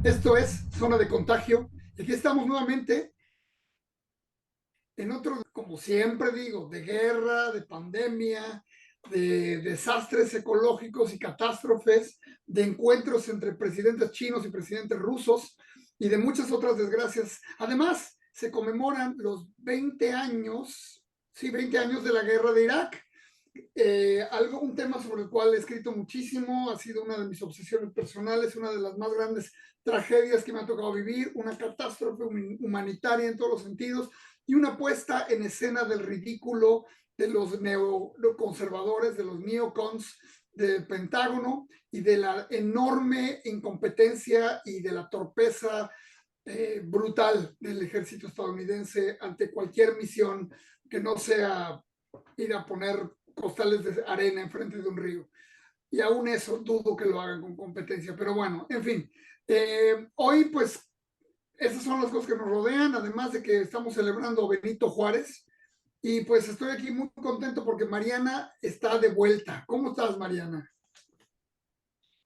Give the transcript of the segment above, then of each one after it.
Esto es Zona de Contagio. Y aquí estamos nuevamente en otro, como siempre digo, de guerra, de pandemia, de desastres ecológicos y catástrofes, de encuentros entre presidentes chinos y presidentes rusos y de muchas otras desgracias. Además, se conmemoran los 20 años, sí, 20 años de la guerra de Irak. Un tema sobre el cual he escrito muchísimo, ha sido una de mis obsesiones personales, una de las más grandes tragedias que me ha tocado vivir, una catástrofe humanitaria en todos los sentidos y una puesta en escena del ridículo de los neoconservadores, de los neocons del Pentágono y de la enorme incompetencia y de la torpeza brutal del ejército estadounidense ante cualquier misión que no sea ir a poner costales de arena enfrente de un río. Y aún eso dudo que lo hagan con competencia. Pero bueno, en fin. Hoy, pues, esas son las cosas que nos rodean, además de que estamos celebrando a Benito Juárez. Y pues estoy aquí muy contento porque Mariana está de vuelta. ¿Cómo estás, Mariana?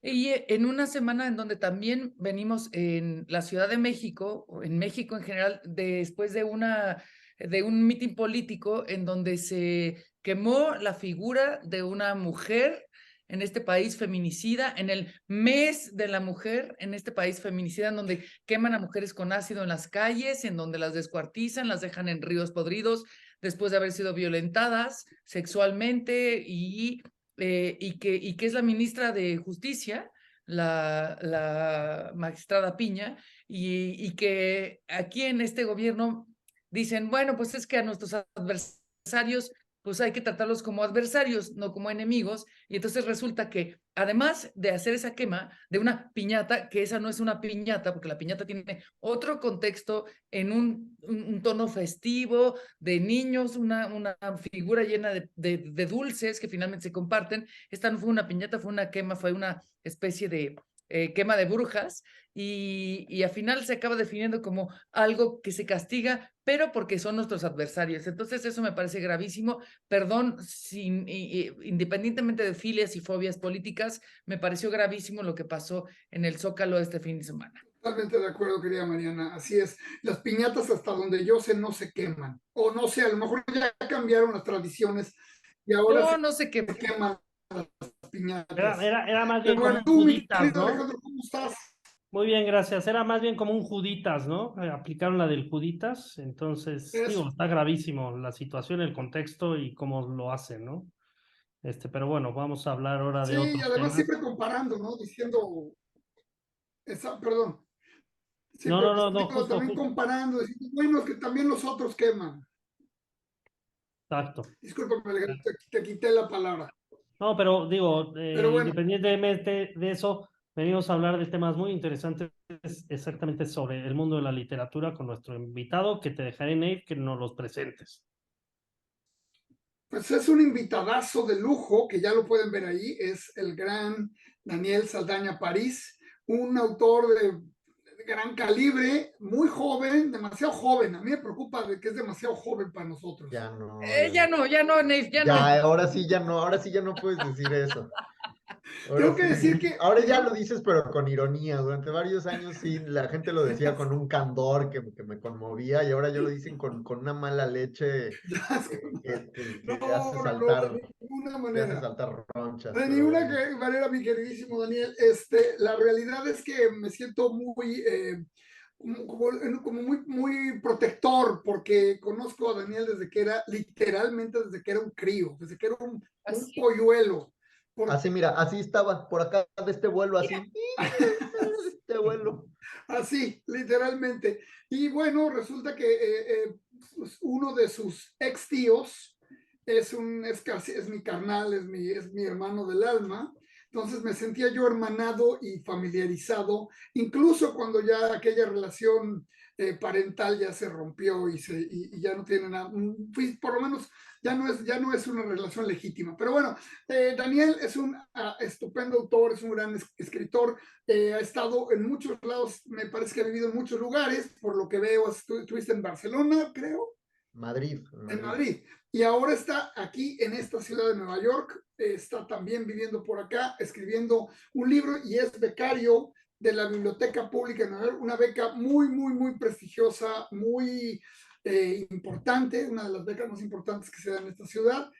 Y en una semana en donde también venimos en la Ciudad de México, o en México en general, después de un mitin político en donde se quemó la figura de una mujer en este país feminicida, en el mes de la mujer en este país feminicida, en donde queman a mujeres con ácido en las calles, en donde las descuartizan, las dejan en ríos podridos después de haber sido violentadas sexualmente y que es la ministra de Justicia, la magistrada Piña, y que aquí en este gobierno dicen, bueno, pues es que a nuestros adversarios pues hay que tratarlos como adversarios, no como enemigos, y entonces resulta que además de hacer esa quema de una piñata, que esa no es una piñata, porque la piñata tiene otro contexto en un tono festivo, de niños, una figura llena de dulces que finalmente se comparten. Esta no fue una piñata, fue una quema, fue una especie de quema de brujas y al final se acaba definiendo como algo que se castiga, pero porque son nuestros adversarios. Entonces eso me parece gravísimo. Perdón, independientemente de filias y fobias políticas, me pareció gravísimo lo que pasó en el Zócalo este fin de semana. Totalmente de acuerdo, querida Mariana. Así es. Las piñatas, hasta donde yo sé, no se queman. O no sé, a lo mejor ya cambiaron las tradiciones y ahora No, se no sé qué. queman las piñatas. Era más bien Pero como bueno, un tú, mi Juditas, querido ¿no? Alejandro, ¿cómo estás? Muy bien, gracias. Era más bien como un Juditas, ¿no? Aplicaron la del Juditas. Entonces, Eso. digo, está gravísimo la situación, el contexto y cómo lo hacen, ¿no? Pero bueno, vamos a hablar ahora de Sí, y otros además temas. siempre comparando, ¿no? Diciendo, perdón, No, siempre no, no, no, digo, justo, también justo. comparando, diciendo, bueno, es que también los otros queman. Exacto. Discúlpame, Alejandro, te quité la palabra. No, pero digo, Pero bueno, independientemente de eso, venimos a hablar de temas muy interesantes exactamente sobre el mundo de la literatura con nuestro invitado, que te dejaré, Nate, que nos los presentes. pues es un invitadazo de lujo, que ya lo pueden ver ahí, es el gran Daniel Saldaña París, un autor de gran calibre, muy joven, demasiado joven. A mí me preocupa de que es demasiado joven para nosotros. Ya no, ya no. Ya no, Neif, ya no. Ya, ahora sí ya no puedes decir eso. Ahora Tengo que sí, decir que, ahora ya lo digamos, dices, pero con ironía. Durante varios años sí, la gente lo decía con un candor que me conmovía y ahora ya lo dicen con una mala leche no, no, de ninguna que hace manera. saltar ronchas, De pero ninguna bueno. manera, mi queridísimo Daniel. La realidad es que me siento muy, como muy protector, porque conozco a Daniel desde que era, literalmente desde que era un crío, desde que era un Así, polluelo. Porque, Así, mira, así estaba, por acá de este vuelo, así, de este vuelo. así, literalmente. Y bueno, resulta que pues, uno de sus ex tíos es mi carnal, es mi hermano del alma. Entonces me sentía yo hermanado y familiarizado, incluso cuando ya aquella relación parental ya se rompió y ya no tiene nada, por lo menos ya no es una relación legítima. Pero bueno, Daniel es un estupendo autor, es un gran escritor, ha estado en muchos lados, me parece que ha vivido en muchos lugares, por lo que veo, estuviste en Barcelona, creo, Madrid, en en Madrid. Madrid, y ahora está aquí en esta ciudad de Nueva York, está también viviendo por acá, escribiendo un libro y es becario de la Biblioteca Pública de Nueva York, una beca muy, muy, muy prestigiosa, muy importante, una de las becas más importantes que se da en esta ciudad,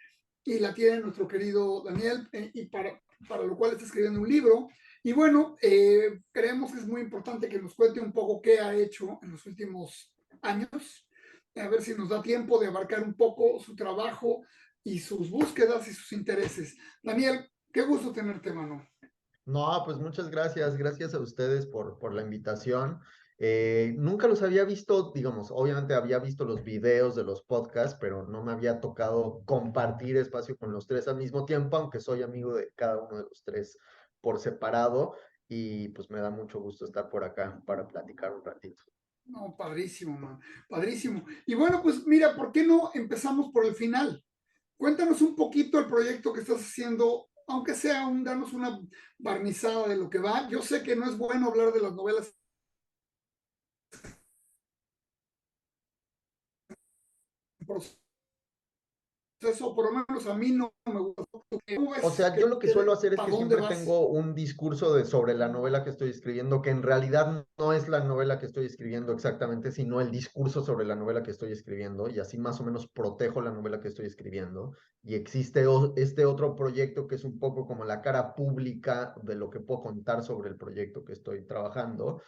y la tiene nuestro querido Daniel, y para lo cual está escribiendo un libro. Y bueno, creemos que es muy importante que nos cuente un poco qué ha hecho en los últimos años, a ver si nos da tiempo de abarcar un poco su trabajo y sus búsquedas y sus intereses. Daniel, qué gusto tenerte, mano. No, pues muchas gracias, gracias a ustedes por la invitación. Nunca los había visto, digamos, obviamente había visto los videos de los podcasts, pero no me había tocado compartir espacio con los tres al mismo tiempo, aunque soy amigo de cada uno de los tres por separado, y pues me da mucho gusto estar por acá para platicar un ratito. No, padrísimo, man, padrísimo. Y bueno, pues mira, ¿por qué no empezamos por el final? Cuéntanos un poquito el proyecto que estás haciendo, aunque sea danos una barnizada de lo que va. Yo sé que no es bueno hablar de las novelas en proceso, por lo menos a mí no me gusta. O sea, yo lo que suelo hacer es ¿Para que dónde siempre vas? tengo un discurso sobre la novela que estoy escribiendo, que en realidad no es la novela que estoy escribiendo exactamente, sino el discurso sobre la novela que estoy escribiendo, y así más o menos protejo la novela que estoy escribiendo. Y existe este otro proyecto que es un poco como la cara pública de lo que puedo contar sobre el proyecto que estoy trabajando,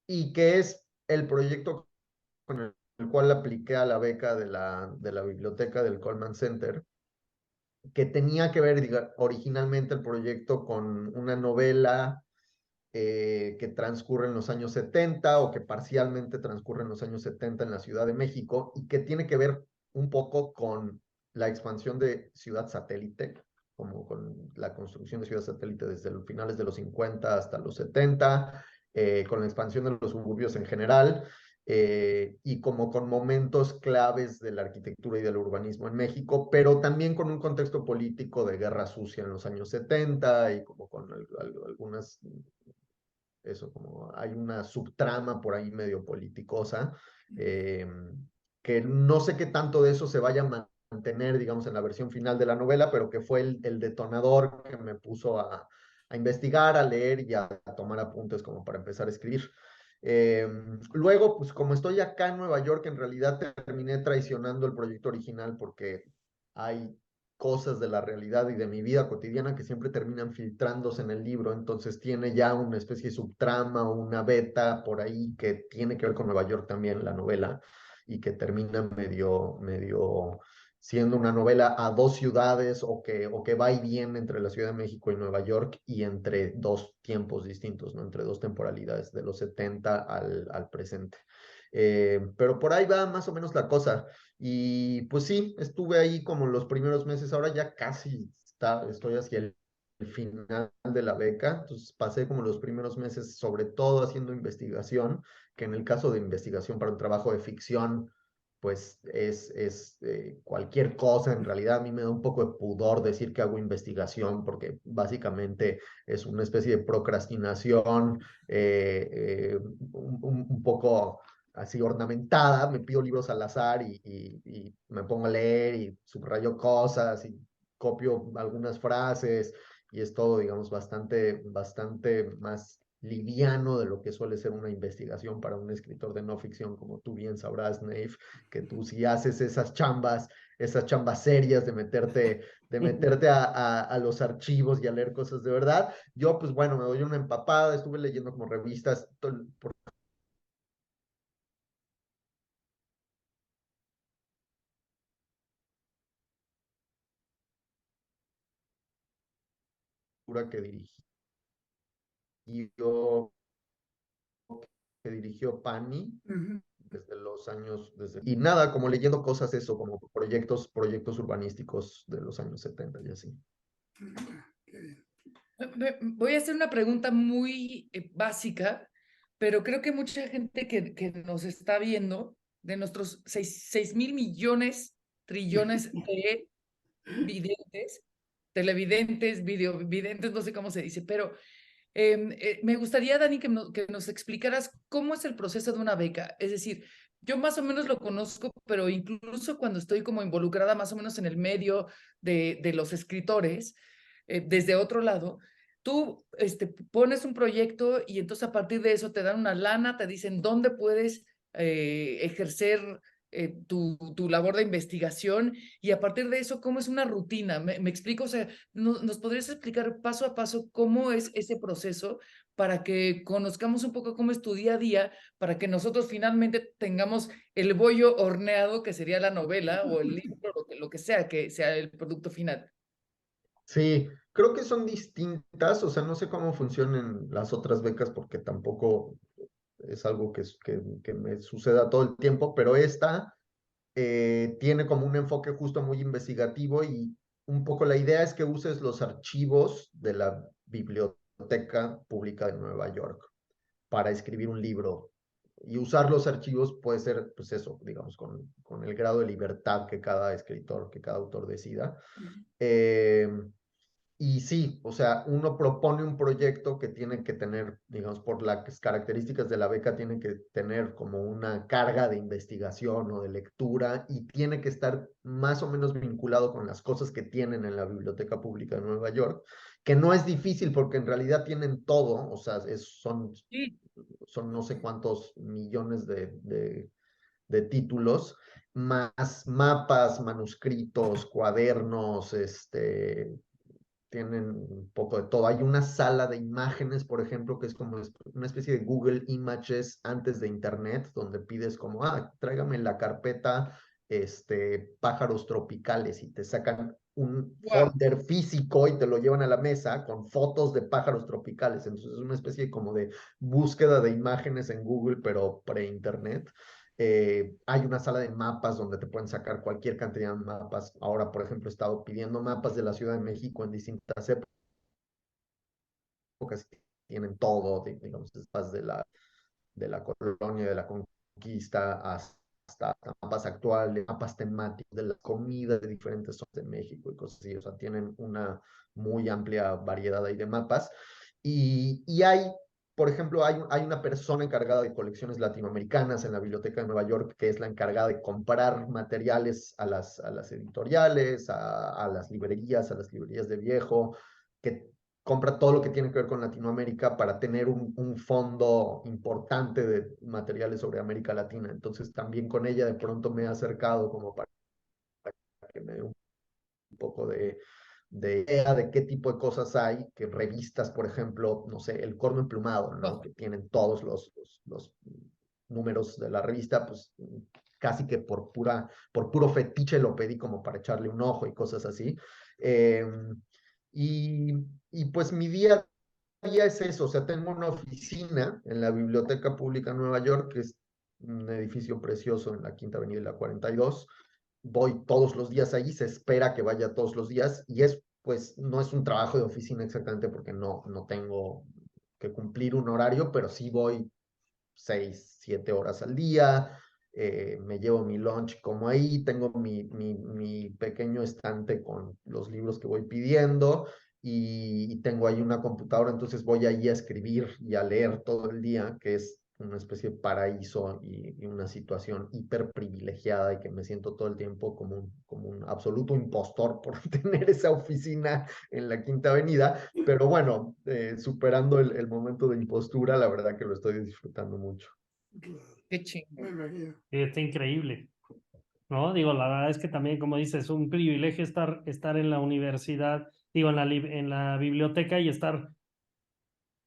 y que es el proyecto con el cual apliqué a la beca de la biblioteca del Coleman Center, que tenía que ver originalmente el proyecto con una novela que transcurre en los años 70 o que parcialmente transcurre en los años 70 en la Ciudad de México y que tiene que ver un poco con la expansión de Ciudad Satélite, como con la construcción de Ciudad Satélite desde los finales de los 50 hasta los 70, con la expansión de los suburbios en general, y como con momentos claves de la arquitectura y del urbanismo en México, pero también con un contexto político de guerra sucia en los años 70 y como con algunas, eso, como hay una subtrama por ahí medio politicosa, eh, que no sé qué tanto de eso se vaya a mantener, digamos, en la versión final de la novela, pero que fue el detonador que me puso a investigar, a leer y a tomar apuntes como para empezar a escribir. Luego, pues como estoy acá en Nueva York, en realidad terminé traicionando el proyecto original porque hay cosas de la realidad y de mi vida cotidiana que siempre terminan filtrándose en el libro, entonces tiene ya una especie de subtrama o una beta por ahí que tiene que ver con Nueva York también, la novela, y que termina medio siendo una novela a dos ciudades o que va y viene entre la Ciudad de México y Nueva York y entre dos tiempos distintos, ¿no? Entre dos temporalidades, de los 70 al presente. Pero por ahí va más o menos la cosa. Y pues sí, estuve ahí como los primeros meses, ahora ya casi estoy hacia el final de la beca, entonces pasé como los primeros meses sobre todo haciendo investigación, que en el caso de investigación para un trabajo de ficción, pues es cualquier cosa. En realidad a mí me da un poco de pudor decir que hago investigación porque básicamente es una especie de procrastinación un poco así ornamentada. Me pido libros al azar y me pongo a leer y subrayo cosas y copio algunas frases y es todo, digamos, bastante más liviano de lo que suele ser una investigación para un escritor de no ficción, como tú bien sabrás, Nave, que tú sí haces esas chambas serias de meterte a los archivos y a leer cosas de verdad. Yo, pues bueno, me doy una empapada, estuve leyendo como revistas, que dirigió, que dirigió Pani desde los años, y nada, como leyendo cosas, eso, como proyectos urbanísticos de los años 70 y así. Qué bien. Voy a hacer una pregunta muy básica, pero creo que mucha gente que nos está viendo, de nuestros 6.000 millones, trillones de videntes, televidentes, videovidentes, no sé cómo se dice, pero me gustaría, Dani, que nos explicaras cómo es el proceso de una beca. Es decir, yo más o menos lo conozco, pero incluso cuando estoy como involucrada más o menos en el medio de los escritores, desde otro lado, tú pones un proyecto y entonces a partir de eso te dan una lana, te dicen dónde puedes ejercer tu labor de investigación y a partir de eso, ¿cómo es una rutina? Me explico, o sea, ¿nos podrías explicar paso a paso cómo es ese proceso para que conozcamos un poco cómo es tu día a día, para que nosotros finalmente tengamos el bollo horneado, que sería la novela o el libro, lo que sea el producto final? Sí, creo que son distintas, o sea, no sé cómo funcionan las otras becas porque tampoco es algo que me suceda todo el tiempo, pero esta tiene como un enfoque justo muy investigativo y un poco la idea es que uses los archivos de la Biblioteca Pública de Nueva York para escribir un libro. Y usar los archivos puede ser, pues eso, digamos, con el grado de libertad que cada escritor, que cada autor decida. Eh, y sí, o sea, uno propone un proyecto que tiene que tener, digamos, por las características de la beca, tiene que tener como una carga de investigación o de lectura y tiene que estar más o menos vinculado con las cosas que tienen en la Biblioteca Pública de Nueva York, que no es difícil porque en realidad tienen todo, o sea, Sí. son no sé cuántos millones de títulos, más mapas, manuscritos, cuadernos, tienen un poco de todo. Hay una sala de imágenes, por ejemplo, que es como una especie de Google Images antes de Internet, donde pides como, tráigame la carpeta, pájaros tropicales, y te sacan un Wow. folder físico y te lo llevan a la mesa con fotos de pájaros tropicales. Entonces es una especie como de búsqueda de imágenes en Google, pero pre-internet. Hay una sala de mapas donde te pueden sacar cualquier cantidad de mapas. Ahora, por ejemplo, he estado pidiendo mapas de la Ciudad de México en distintas épocas. Tienen todo, digamos, desde de la colonia, de la conquista, hasta mapas actuales, mapas temáticos de la comida de diferentes zonas de México y cosas así. O sea, tienen una muy amplia variedad ahí de mapas. Y hay, por ejemplo, hay una persona encargada de colecciones latinoamericanas en la Biblioteca de Nueva York, que es la encargada de comprar materiales a las editoriales, a las librerías de viejo, que compra todo lo que tiene que ver con Latinoamérica para tener un fondo importante de materiales sobre América Latina. Entonces también con ella de pronto me he acercado como para que me dé un poco de idea de qué tipo de cosas hay, que revistas, por ejemplo, no sé, El Corno Emplumado, ¿no? Que tienen todos los números de la revista, pues casi que por puro fetiche lo pedí como para echarle un ojo y cosas así. Eh, y, y pues mi día a día es eso, o sea, tengo una oficina en la Biblioteca Pública de Nueva York, que es un edificio precioso en la Quinta Avenida y la 42. Voy todos los días allí, se espera que vaya todos los días y es, pues, no es un trabajo de oficina exactamente porque no tengo que cumplir un horario, pero sí voy 6, 7 horas al día, me llevo mi lunch como ahí, tengo mi pequeño estante con los libros que voy pidiendo y tengo ahí una computadora, entonces voy ahí a escribir y a leer todo el día, que es una especie de paraíso y una situación hiper privilegiada y que me siento todo el tiempo como un absoluto impostor por tener esa oficina en la Quinta Avenida, pero bueno, superando el momento de impostura, la verdad que lo estoy disfrutando mucho. Qué chingo. Me imagino. Está increíble, ¿no? Digo, la verdad es que también, como dices, es un privilegio estar en la universidad, digo, en la biblioteca y estar,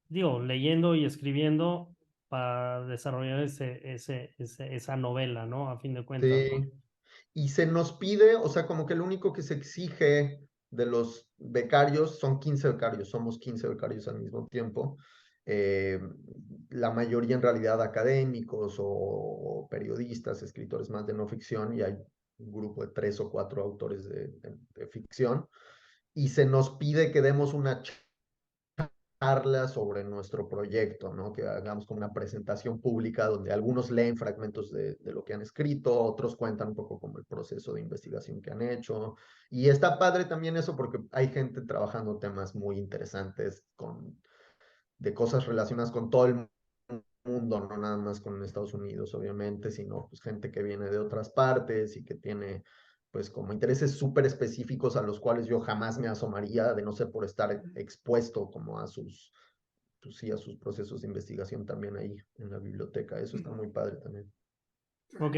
digo, leyendo y escribiendo para desarrollar esa novela, ¿no? A fin de cuentas, ¿no? Sí. Y se nos pide, o sea, como que lo único que se exige de los becarios son 15 becarios, somos 15 becarios al mismo tiempo. Eh, la mayoría en realidad académicos o periodistas, escritores más de no ficción, y hay un grupo de 3 o 4 autores de ficción. Y se nos pide que demos una charla sobre nuestro proyecto, ¿no? Que hagamos como una presentación pública donde algunos leen fragmentos de lo que han escrito, otros cuentan un poco como el proceso de investigación que han hecho. Y está padre también eso porque hay gente trabajando temas muy interesantes de cosas relacionadas con todo el mundo, no nada más con Estados Unidos, obviamente, sino pues gente que viene de otras partes y que tiene pues como intereses súper específicos a los cuales yo jamás me asomaría, de no ser por estar expuesto como a sus, pues sí, a sus procesos de investigación también ahí en la biblioteca. Eso está muy padre también. Ok.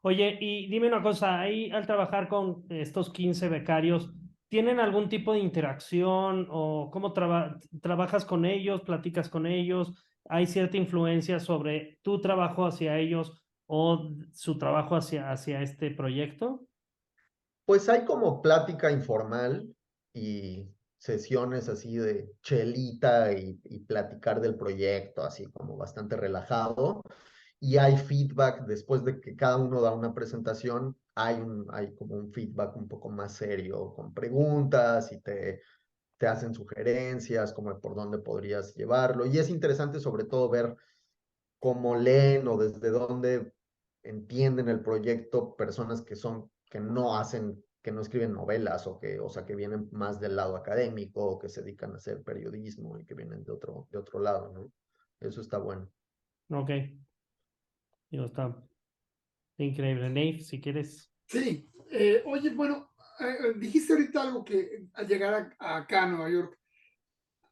Oye, y dime una cosa, ahí al trabajar con estos 15 becarios, ¿tienen algún tipo de interacción o cómo trabajas con ellos, platicas con ellos? ¿Hay cierta influencia sobre tu trabajo hacia ellos o su trabajo hacia este proyecto? Pues hay como plática informal y sesiones así de chelita y platicar del proyecto, así como bastante relajado. Y hay feedback después de que cada uno da una presentación, hay como un feedback un poco más serio, con preguntas y te hacen sugerencias, como de por dónde podrías llevarlo. Y es interesante sobre todo ver cómo leen o desde dónde entienden el proyecto personas que no hacen, que no escriben novelas o sea, que vienen más del lado académico o que se dedican a hacer periodismo y que vienen de otro lado, ¿no? Eso está bueno. Ok, digo, está increíble. Nate, si quieres. Sí, oye, bueno, dijiste ahorita algo que al llegar acá a Nueva York,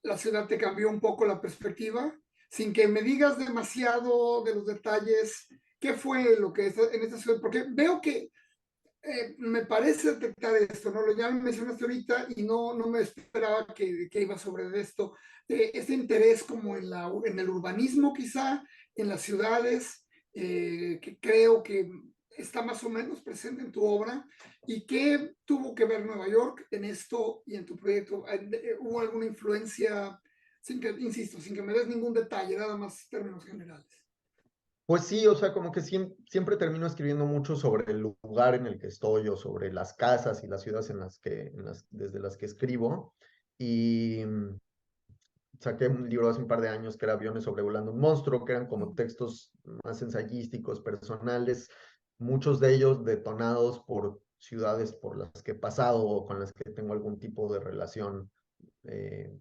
la ciudad te cambió un poco la perspectiva, sin que me digas demasiado de los detalles, ¿qué fue lo que en esta ciudad? Porque veo que me parece detectar esto, ¿no? Ya lo mencionaste ahorita y no me esperaba que iba sobre esto. Este interés como en el urbanismo quizá, en las ciudades, que creo que está más o menos presente en tu obra. ¿Y qué tuvo que ver Nueva York en esto y en tu proyecto? ¿Hubo alguna influencia, insisto, sin que me des ningún detalle, nada más términos generales? Pues sí, o sea, como que siempre termino escribiendo mucho sobre el lugar en el que estoy o sobre las casas y las ciudades desde las que escribo. Y saqué un libro hace un par de años que era Aviones sobrevolando un monstruo, que eran como textos más ensayísticos, personales, muchos de ellos detonados por ciudades por las que he pasado o con las que tengo algún tipo de relación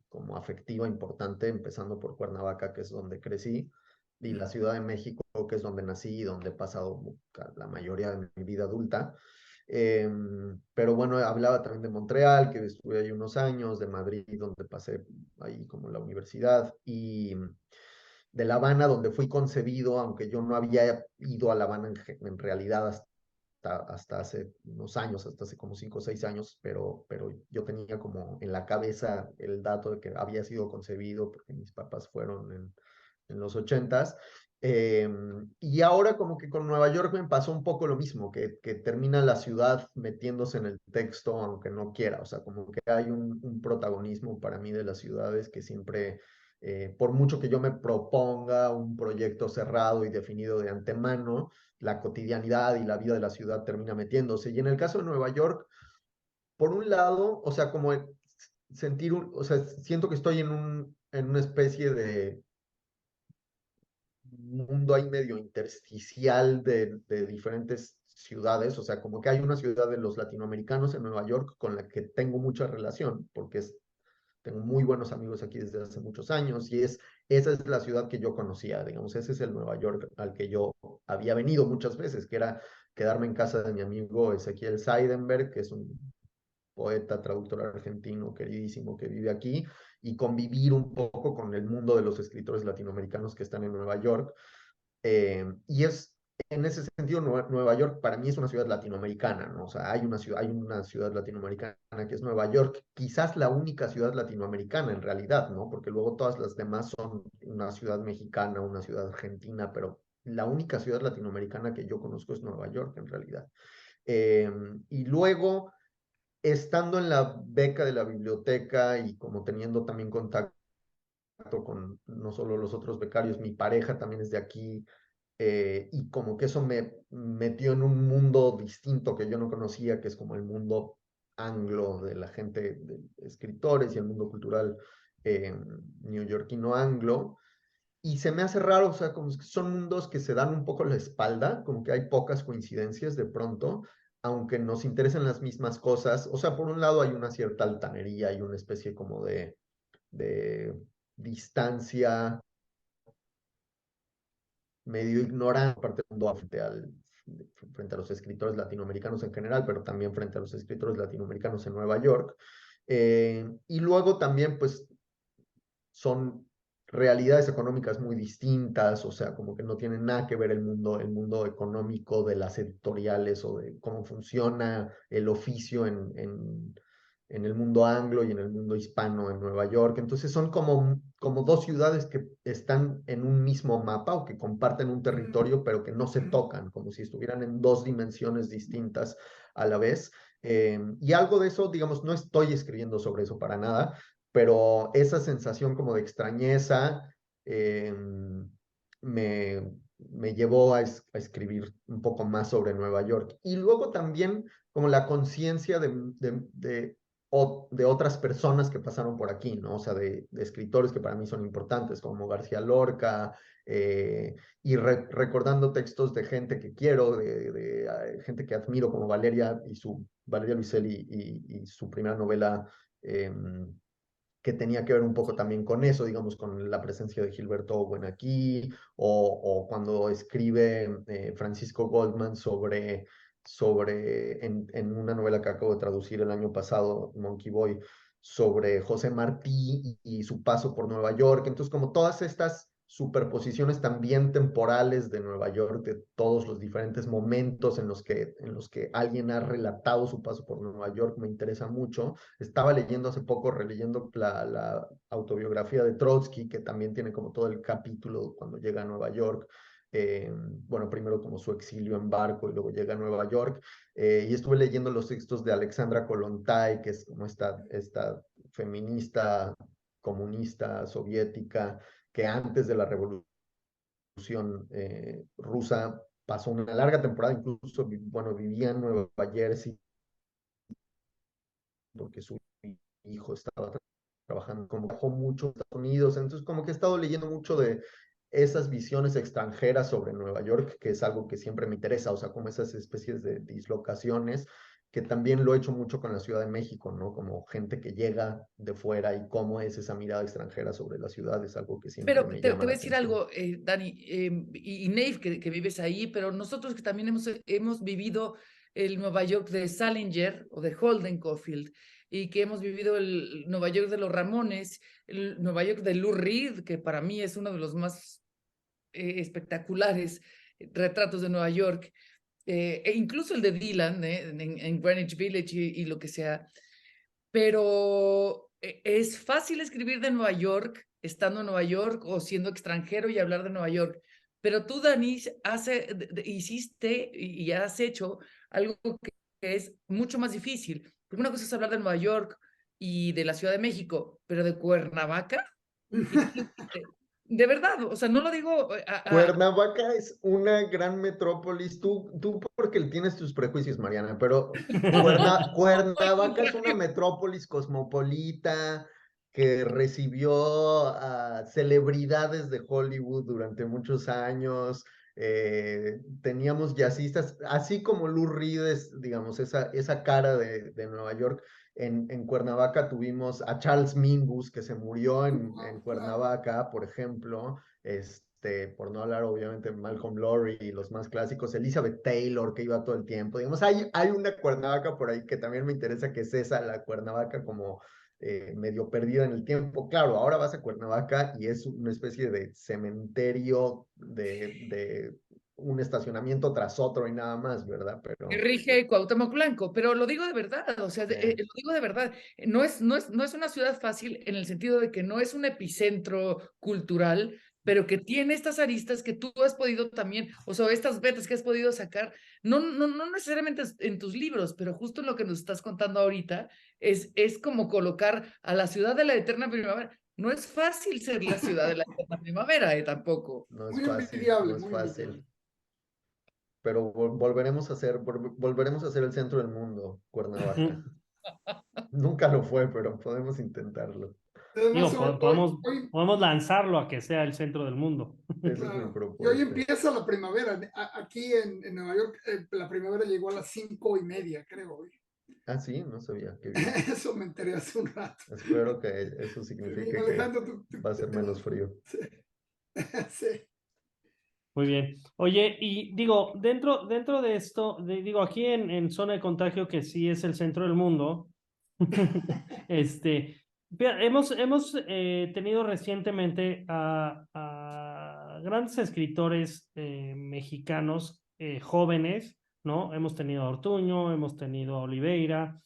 como afectiva importante, empezando por Cuernavaca, que es donde crecí, y la Ciudad de México, que es donde nací y donde he pasado la mayoría de mi vida adulta. Pero bueno, hablaba también de Montreal, que estuve ahí unos años, de Madrid, donde pasé ahí como la universidad, y de La Habana, donde fui concebido, aunque yo no había ido a La Habana en realidad hasta hace unos años, hasta hace como 5 o 6 años, pero yo tenía como en la cabeza el dato de que había sido concebido porque mis papás fueron en los 80s. Y ahora como que con Nueva York me pasó un poco lo mismo, que termina la ciudad metiéndose en el texto aunque no quiera, o sea, como que hay un protagonismo para mí de las ciudades que siempre, por mucho que yo me proponga un proyecto cerrado y definido de antemano, la cotidianidad y la vida de la ciudad termina metiéndose. Y en el caso de Nueva York, por un lado, o sea, como o sea, siento que estoy en una especie de mundo ahí medio intersticial de diferentes ciudades, o sea, como que hay una ciudad de los latinoamericanos en Nueva York con la que tengo mucha relación, porque tengo muy buenos amigos aquí desde hace muchos años y esa es la ciudad que yo conocía, digamos, ese es el Nueva York al que yo había venido muchas veces, que era quedarme en casa de mi amigo Ezequiel Seidenberg, que es un poeta, traductor argentino queridísimo que vive aquí, y convivir un poco con el mundo de los escritores latinoamericanos que están en Nueva York. Y en ese sentido, Nueva York para mí es una ciudad latinoamericana, ¿no? O sea, hay una ciudad latinoamericana que es Nueva York, quizás la única ciudad latinoamericana en realidad, ¿no? Porque luego todas las demás son una ciudad mexicana, una ciudad argentina, pero la única ciudad latinoamericana que yo conozco es Nueva York en realidad. Y luego, estando en la beca de la biblioteca y como teniendo también contacto con no solo los otros becarios, mi pareja también es de aquí, y como que eso me metió en un mundo distinto que yo no conocía, que es como el mundo anglo de la gente, de escritores y el mundo cultural neoyorquino anglo. Y se me hace raro, o sea, como que son mundos que se dan un poco la espalda, como que hay pocas coincidencias de pronto, aunque nos interesen las mismas cosas. O sea, por un lado hay una cierta altanería y una especie como de distancia medio ignorante parte del mundo frente frente a los escritores latinoamericanos en general, pero también frente a los escritores latinoamericanos en Nueva York. Y luego también, pues, son realidades económicas muy distintas, o sea, como que no tienen nada que ver el mundo económico de las editoriales o de cómo funciona el oficio en el mundo anglo y en el mundo hispano en Nueva York. Entonces son como dos ciudades que están en un mismo mapa o que comparten un territorio, pero que no se tocan, como si estuvieran en dos dimensiones distintas a la vez. Y algo de eso, digamos, no estoy escribiendo sobre eso para nada, pero esa sensación como de extrañeza me llevó a escribir un poco más sobre Nueva York. Y luego también como la conciencia de otras personas que pasaron por aquí, ¿no? O sea, de escritores que para mí son importantes, como García Lorca, y recordando textos de gente que quiero, gente que admiro, como Valeria Luiselli y su primera novela, que tenía que ver un poco también con eso, digamos, con la presencia de Gilberto Owen aquí, o cuando escribe Francisco Goldman en una novela que acabo de traducir el año pasado, Monkey Boy, sobre José Martí y su paso por Nueva York. Entonces, como todas estas superposiciones también temporales de Nueva York, de todos los diferentes momentos en los que alguien ha relatado su paso por Nueva York, me interesa mucho. Estaba leyendo hace poco, releyendo la autobiografía de Trotsky, que también tiene como todo el capítulo cuando llega a Nueva York. Bueno, primero como su exilio en barco y luego llega a Nueva York. Y estuve leyendo los textos de Alexandra Kollontai, que es como esta feminista comunista soviética que antes de la revolución rusa pasó una larga temporada, incluso, bueno, vivía en Nueva Jersey porque su hijo estaba trabajando, como viajó mucho a Estados Unidos, entonces como que he estado leyendo mucho de esas visiones extranjeras sobre Nueva York, que es algo que siempre me interesa, o sea, como esas especies de dislocaciones, que también lo he hecho mucho con la Ciudad de México, ¿no? Como gente que llega de fuera y cómo es esa mirada extranjera sobre la ciudad, es algo que siempre Pero me te llama voy la a decir atención. algo, Dani, y Nave, que vives ahí, pero nosotros que también hemos vivido el Nueva York de Salinger o de Holden Caulfield, y que hemos vivido el Nueva York de los Ramones, el Nueva York de Lou Reed, que para mí es uno de los más espectaculares retratos de Nueva York, e incluso el de Dylan en Greenwich Village y lo que sea. Pero es fácil escribir de Nueva York, estando en Nueva York o siendo extranjero y hablar de Nueva York. Pero tú, Dani, hiciste y has hecho algo que es mucho más difícil. Porque una cosa es hablar de Nueva York y de la Ciudad de México, pero de Cuernavaca. ¿Y tú qué hiciste? De verdad, o sea, no lo digo Cuernavaca es una gran metrópolis, tú porque tienes tus prejuicios, Mariana, pero al Cuernavaca es una contrario. metrópolis cosmopolita que recibió a celebridades de Hollywood durante muchos años. Teníamos jazzistas, así como Lou Reed es, digamos, esa cara de Nueva York. En Cuernavaca tuvimos a Charles Mingus, que se murió en Claro. Cuernavaca, por ejemplo. Por no hablar obviamente de Malcolm Lowry y los más clásicos, Elizabeth Taylor, que iba todo el tiempo. Digamos, hay una Cuernavaca por ahí que también me interesa, que es esa, la Cuernavaca como medio perdida en el tiempo. Claro, ahora vas a Cuernavaca y es una especie de cementerio de un estacionamiento tras otro y nada más, ¿verdad? Que Pero rige Cuauhtémoc Blanco, pero lo digo de verdad, o sea, eh, lo digo de verdad, no es una ciudad fácil en el sentido de que no es un epicentro cultural, pero que tiene estas aristas que tú has podido también, o sea, estas vetas que has podido sacar, no necesariamente en tus libros, pero justo en lo que nos estás contando ahorita, es como colocar a la ciudad de la eterna primavera. No es fácil ser la ciudad de la eterna primavera, tampoco. no es Muy fácil, envidiable, no es muy fácil. envidiable. Pero volveremos a ser el centro del mundo, Cuernavaca. Nunca lo fue, pero podemos intentarlo. Además, Digo, hoy, podemos lanzarlo a que sea el centro del mundo. Esa es mi claro, y hoy propuesta. empieza la primavera. Aquí en Nueva York, la primavera llegó a las 5:30, creo. Hoy. Ah, sí, no sabía, qué bien. Eso me enteré hace un rato. Espero que eso signifique que Alejandro, va a ser menos frío. sí, sí. Muy bien. Oye, y digo, dentro de esto, digo, aquí en zona de contagio, que sí es el centro del mundo, hemos tenido recientemente a grandes escritores mexicanos jóvenes, ¿no? Hemos tenido a Ortuño, hemos tenido a Oliveira,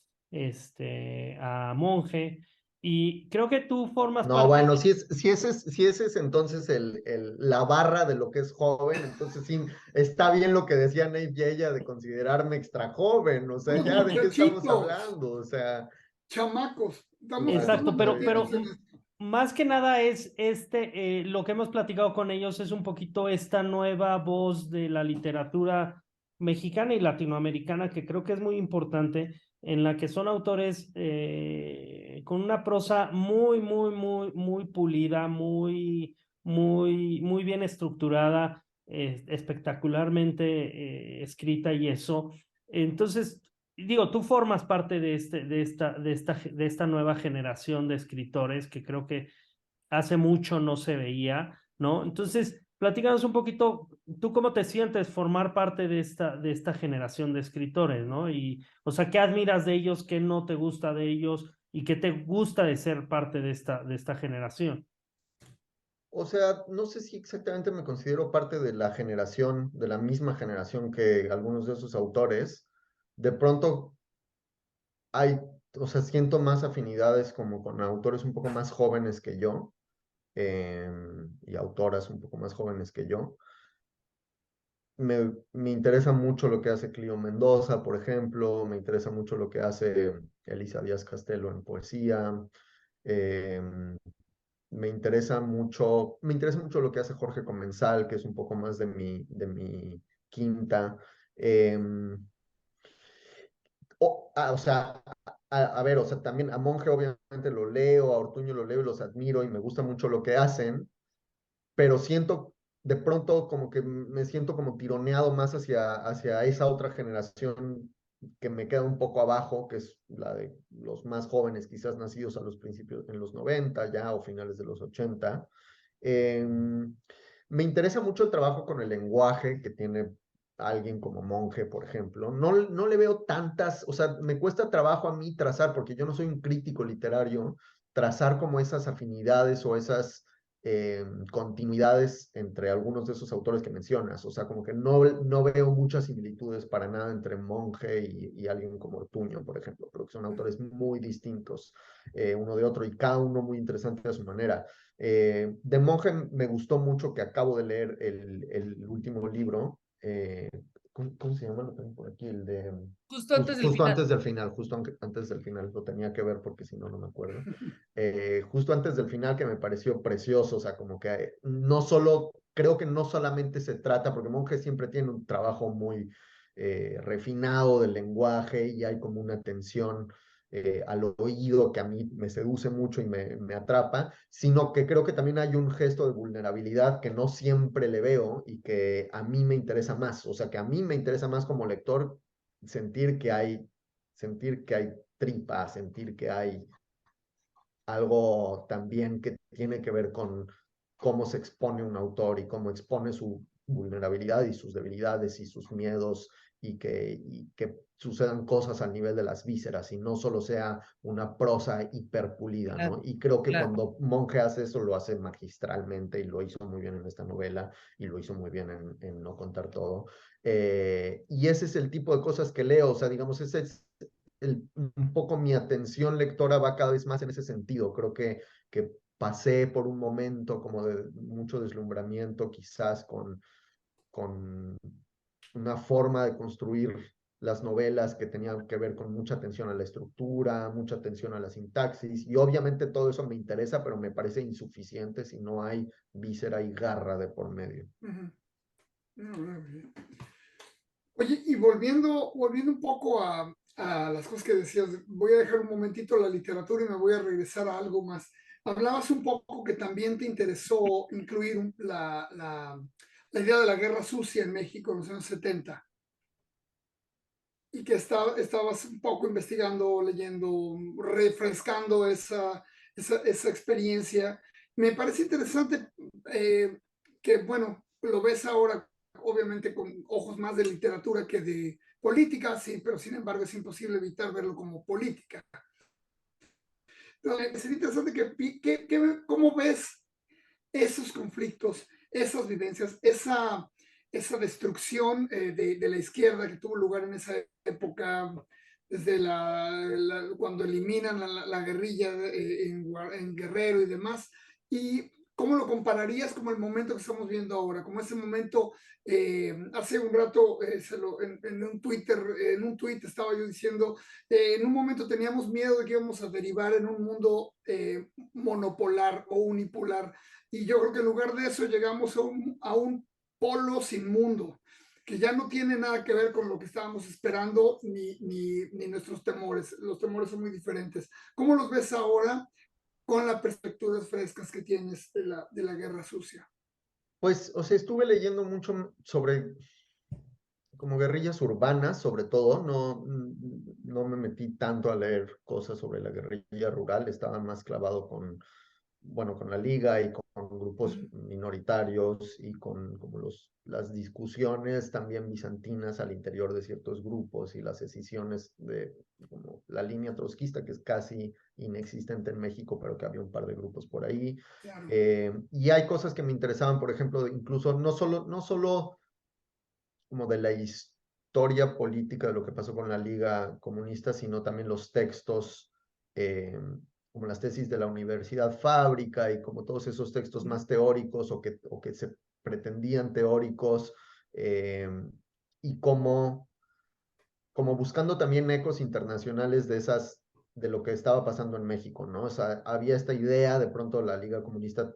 a Monge, y creo que tú formas No, parte. bueno, si ese es entonces la barra de lo que es joven, entonces sí, está bien lo que decía Nate Yella de considerarme extra joven, o sea, Unos ya de qué estamos muchachitos, hablando, o sea, chamacos, Exacto, estamos metidos pero en esto. más que nada es lo que hemos platicado con ellos es un poquito esta nueva voz de la literatura mexicana y latinoamericana que creo que es muy importante, en la que son autores con una prosa muy pulida, muy bien estructurada, espectacularmente escrita y eso. Entonces, digo, tú formas parte de esta nueva generación de escritores que creo que hace mucho no se veía, ¿no? Entonces, platícanos un poquito, ¿tú cómo te sientes formar parte de esta generación de escritores, ¿no? Y, o sea, ¿qué admiras de ellos, qué no te gusta de ellos y qué te gusta de ser parte de esta generación? o sea, no sé si exactamente me considero parte de la generación, de la misma generación que algunos de esos autores, de pronto hay, o sea, siento más afinidades como con autores un poco más jóvenes que yo, y autoras un poco más jóvenes que yo. Me interesa mucho lo que hace Clio Mendoza, por ejemplo, me interesa mucho lo que hace Elisa Díaz Castelo en poesía, em, me interesa mucho lo que hace Jorge Comensal, que es un poco más de mi quinta. em, o sea, a ver, o sea, también a Monge obviamente lo leo, a Ortuño lo leo y los admiro y me gusta mucho lo que hacen, pero siento de pronto como que me siento como tironeado más hacia esa otra generación que me queda un poco abajo, que es la de los más jóvenes, quizás nacidos a los principios, en los 90 ya o finales de los 80. Me interesa mucho el trabajo con el lenguaje que tiene alguien como Monge, por ejemplo. No le veo tantas, o sea, me cuesta trabajo a mí trazar, porque yo no soy un crítico literario, trazar como esas afinidades o esas continuidades entre algunos de esos autores que mencionas. O sea, como que no veo muchas similitudes para nada entre Monge y alguien como Ortuño, por ejemplo. Creo que son autores muy distintos uno de otro y cada uno muy interesante a su manera. De Monge me gustó mucho que acabo de leer el último libro. ¿Cómo se llama? Lo tengo por aquí, el de Justo antes del justo final. antes del final, antes del final, lo tenía que ver porque si no, no me acuerdo. Justo antes del final que me pareció precioso, o sea, como que no solo, creo que no solamente se trata, porque Monge siempre tiene un trabajo muy refinado del lenguaje y hay como una tensión al oído que a mí me seduce mucho y me atrapa, sino que creo que también hay un gesto de vulnerabilidad que no siempre le veo y que a mí me interesa más, o sea, que a mí me interesa más como lector sentir sentir que hay tripa, sentir que hay algo también que tiene que ver con cómo se expone un autor y cómo expone su vulnerabilidad y sus debilidades y sus miedos y que sucedan cosas al nivel de las vísceras y no solo sea una prosa hiperpulida, Claro, ¿no? Y creo que claro. cuando Monge hace eso lo hace magistralmente y lo hizo muy bien en esta novela y lo hizo muy bien en No contar todo. Y ese es el tipo de cosas que leo, o sea, digamos, ese es un poco mi atención lectora va cada vez más en ese sentido. Creo que pasé por un momento como de mucho deslumbramiento quizás con una forma de construir las novelas que tenían que ver con mucha atención a la estructura, mucha atención a la sintaxis, y obviamente todo eso me interesa, pero me parece insuficiente si no hay víscera y garra de por medio. Oye, y volviendo un poco a las cosas que decías, voy a dejar un momentito la literatura y me voy a regresar a algo más. Hablabas un poco que también te interesó incluir la idea de la guerra sucia en México en los años 70 y que estabas un poco investigando, leyendo, refrescando esa experiencia. Me parece interesante que, bueno, lo ves ahora, obviamente con ojos más de literatura que de política, sí, pero sin embargo es imposible evitar verlo como política. Entonces, sería interesante cómo ves esos conflictos, esas vivencias, esa destrucción de la izquierda que tuvo lugar en esa época, desde cuando eliminan la guerrilla en Guerrero y demás, y cómo lo compararías como el momento que estamos viendo ahora, como ese momento, hace un rato en un tweet estaba yo diciendo, en un momento teníamos miedo de que íbamos a derivar en un mundo monopolar o unipolar, y yo creo que en lugar de eso llegamos a un polo sin mundo, que ya no tiene nada que ver con lo que estábamos esperando ni nuestros temores. Los temores son muy diferentes. ¿Cómo los ves ahora con las perspectivas frescas que tienes de la guerra sucia? Pues, o sea, estuve leyendo mucho sobre como guerrillas urbanas, sobre todo, no me metí tanto a leer cosas sobre la guerrilla rural, estaba más clavado con, bueno, con la liga y con grupos minoritarios y con como las discusiones también bizantinas al interior de ciertos grupos y las escisiones de como la línea trotskista, que es casi inexistente en México, pero que había un par de grupos por ahí. Claro. Y hay cosas que me interesaban, por ejemplo, incluso no solo como de la historia política de lo que pasó con la Liga Comunista, sino también los textos, como las tesis de la Universidad Fábrica y como todos esos textos más teóricos o que se pretendían teóricos, y como buscando también ecos internacionales de lo que estaba pasando en México, ¿no? O sea, había esta idea, de pronto la Liga Comunista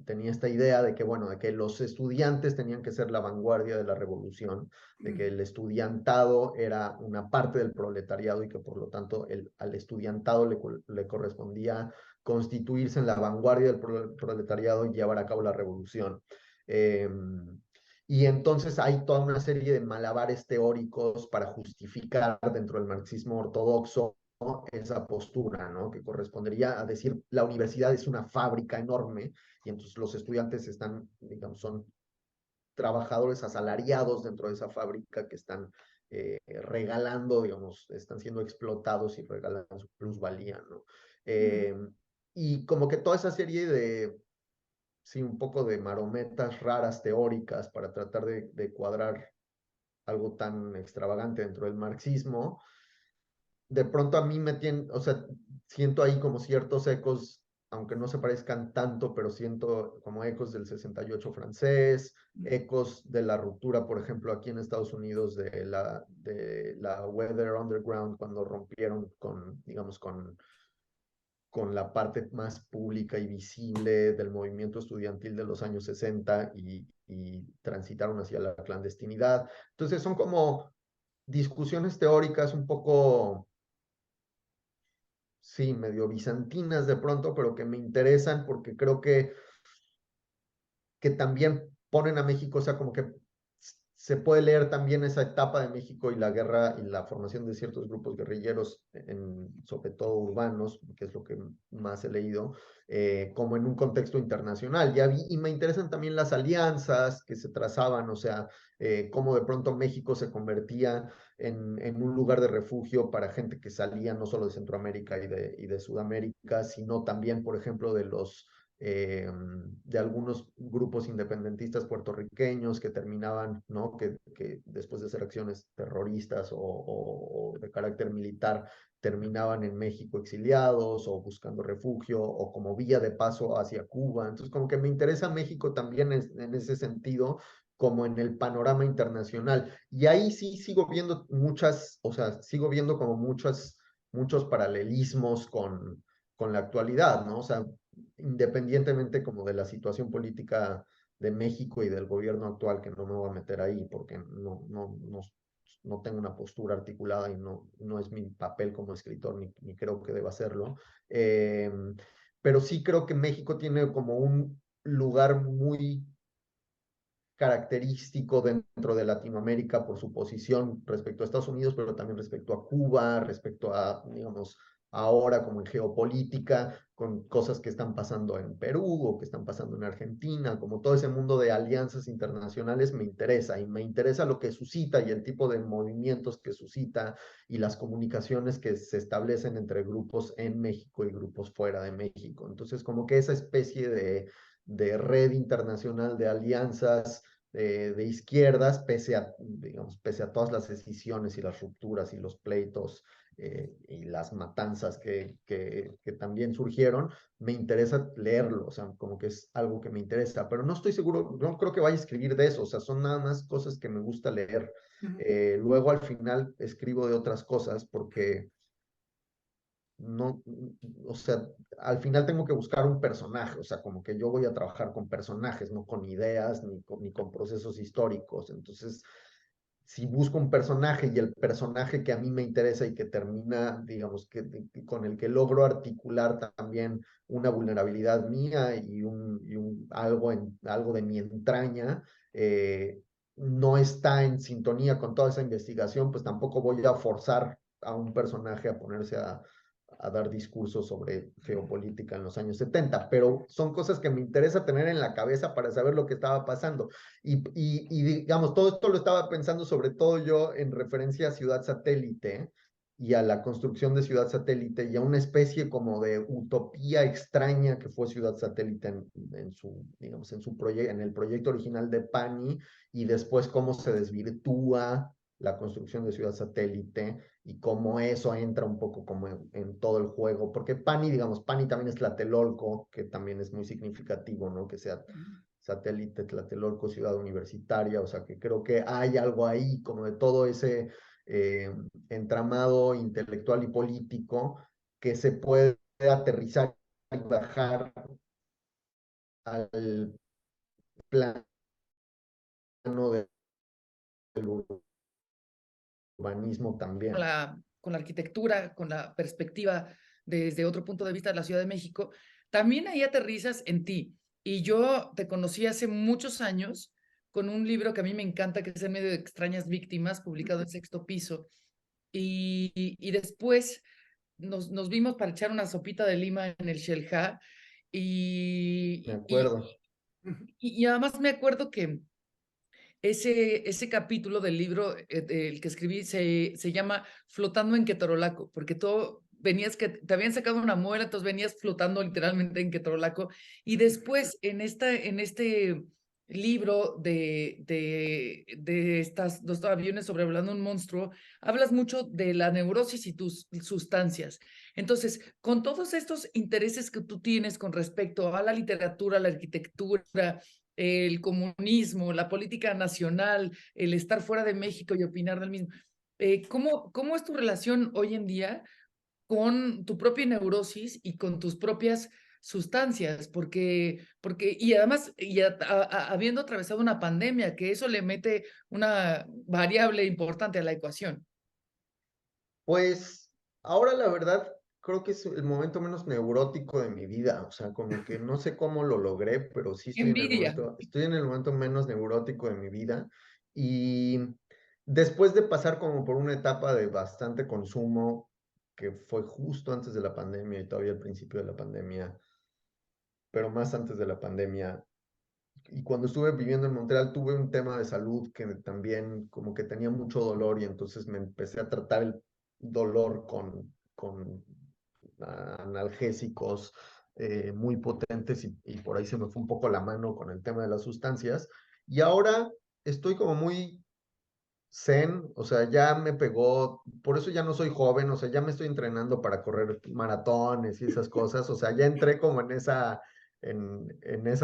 tenía esta idea de que, bueno, de que los estudiantes tenían que ser la vanguardia de la revolución, de que el estudiantado era una parte del proletariado y que por lo tanto al estudiantado le correspondía constituirse en la vanguardia del proletariado y llevar a cabo la revolución. Y entonces hay toda una serie de malabares teóricos para justificar dentro del marxismo ortodoxo, ¿no?, esa postura, ¿no?, que correspondería a decir la universidad es una fábrica enorme y entonces los estudiantes están, digamos, son trabajadores asalariados dentro de esa fábrica que están regalando, digamos, están siendo explotados y regalan su plusvalía, ¿no? Y como que toda esa serie de, sí, un poco de marometas raras teóricas para tratar de cuadrar algo tan extravagante dentro del marxismo, de pronto a mí me tienen, o sea, siento ahí como ciertos ecos, aunque no se parezcan tanto, pero siento como ecos del 68 francés, ecos de la ruptura, por ejemplo, aquí en Estados Unidos de la Weather Underground, cuando rompieron con, digamos, con la parte más pública y visible del movimiento estudiantil de los años 60 y transitaron hacia la clandestinidad. Entonces son como discusiones teóricas un poco, sí, medio bizantinas de pronto, pero que me interesan porque creo que también ponen a México, o sea, como que se puede leer también esa etapa de México y la guerra y la formación de ciertos grupos guerrilleros, sobre todo urbanos, que es lo que más he leído, como en un contexto internacional. Y me interesan también las alianzas que se trazaban, o sea, cómo de pronto México se convertía en un lugar de refugio para gente que salía no solo de Centroamérica y de Sudamérica, sino también, por ejemplo, de algunos grupos independentistas puertorriqueños que terminaban, ¿no?, que después de hacer acciones terroristas o de carácter militar, terminaban en México exiliados o buscando refugio o como vía de paso hacia Cuba. Entonces, como que me interesa México también en ese sentido, como en el panorama internacional. Y ahí sí sigo viendo o sea, sigo viendo como muchos paralelismos con la actualidad, ¿no? O sea, independientemente como de la situación política de México y del gobierno actual, que no me voy a meter ahí porque no tengo una postura articulada y no es mi papel como escritor, ni creo que deba hacerlo. Pero sí creo que México tiene como un lugar muy característico dentro de Latinoamérica por su posición respecto a Estados Unidos, pero también respecto a Cuba, respecto a, digamos, ahora como en geopolítica, con cosas que están pasando en Perú o que están pasando en Argentina, como todo ese mundo de alianzas internacionales me interesa y me interesa lo que suscita y el tipo de movimientos que suscita y las comunicaciones que se establecen entre grupos en México y grupos fuera de México. Entonces, como que esa especie de red internacional de alianzas de izquierdas, pese a, digamos, pese a todas las decisiones y las rupturas y los pleitos y las matanzas que también surgieron, me interesa leerlo, o sea, como que es algo que me interesa, pero no estoy seguro, no creo que vaya a escribir de eso, o sea, son nada más cosas que me gusta leer. Luego al final escribo de otras cosas porque no, o sea, al final tengo que buscar un personaje, o sea, como que yo voy a trabajar con personajes, no con ideas ni con procesos históricos. Entonces, si busco un personaje y el personaje que a mí me interesa y que termina, digamos, que con el que logro articular también una vulnerabilidad mía algo de mi entraña, no está en sintonía con toda esa investigación, pues tampoco voy a forzar a un personaje a ponerse a dar discursos sobre geopolítica en los años 70, pero son cosas que me interesa tener en la cabeza para saber lo que estaba pasando. Y digamos, todo esto lo estaba pensando sobre todo yo en referencia a Ciudad Satélite y a la construcción de Ciudad Satélite y a una especie como de utopía extraña que fue Ciudad Satélite en su, digamos, en el proyecto original de Pani y después cómo se desvirtúa la construcción de Ciudad Satélite y cómo eso entra un poco como en todo el juego, porque Pani, digamos, Pani también es Tlatelolco, que también es muy significativo, ¿no? Que sea Satélite, Tlatelolco, ciudad universitaria, o sea que creo que hay algo ahí como de todo ese entramado intelectual y político que se puede aterrizar y bajar al plano del urbanismo también. Con la arquitectura, con la perspectiva desde otro punto de vista de la Ciudad de México, también ahí aterrizas en ti. Y yo te conocí hace muchos años con un libro que a mí me encanta, que es En medio de extrañas víctimas, publicado en Sexto Piso. Y después nos vimos para echar una sopita de lima en el Shelha. Me Y, y, acuerdo. y además me acuerdo que ese capítulo del libro del que escribí se llama Flotando en Ketorolaco, porque tú venías que te habían sacado una muela, entonces venías flotando literalmente en Ketorolaco. Y después en este libro de estas dos aviones sobrevolando un monstruo, hablas mucho de la neurosis y tus sustancias. Entonces, con todos estos intereses que tú tienes con respecto a la literatura, la arquitectura, el comunismo, la política nacional, el estar fuera de México y opinar del mismo. ¿Cómo es tu relación hoy en día con tu propia neurosis y con tus propias sustancias? Y además, habiendo atravesado una pandemia, que eso le mete una variable importante a la ecuación. Pues ahora la verdad creo que es el momento menos neurótico de mi vida, o sea, como que no sé cómo lo logré, pero sí Envidia. estoy en el momento menos neurótico de mi vida y después de pasar como por una etapa de bastante consumo que fue justo antes de la pandemia y todavía al principio de la pandemia, pero más antes de la pandemia, y cuando estuve viviendo en Montreal tuve un tema de salud que también como que tenía mucho dolor y entonces me empecé a tratar el dolor con analgésicos muy potentes y por ahí se me fue un poco la mano con el tema de las sustancias. Y ahora estoy como muy zen, o sea, ya me pegó, por eso ya no soy joven, o sea, ya me estoy entrenando para correr maratones y esas cosas, o sea, ya entré como en esa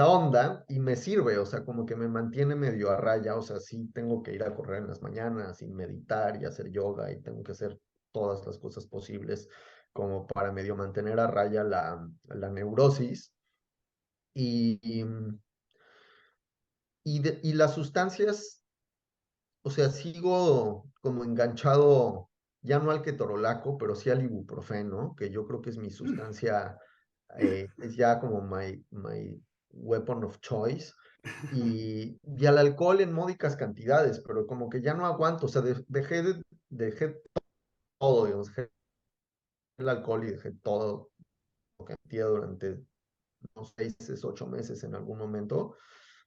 onda y me sirve, o sea, como que me mantiene medio a raya, o sea, sí tengo que ir a correr en las mañanas y meditar y hacer yoga y tengo que hacer todas las cosas posibles como para medio mantener a raya la neurosis y, y las sustancias, o sea, sigo como enganchado, ya no al ketorolaco, pero sí al ibuprofeno, que yo creo que es mi sustancia, es ya como my weapon of choice, y al alcohol en módicas cantidades, pero como que ya no aguanto, o sea, dejé todo, digamos, el alcohol y dejé todo lo que metía durante unos 6, 8 meses en algún momento.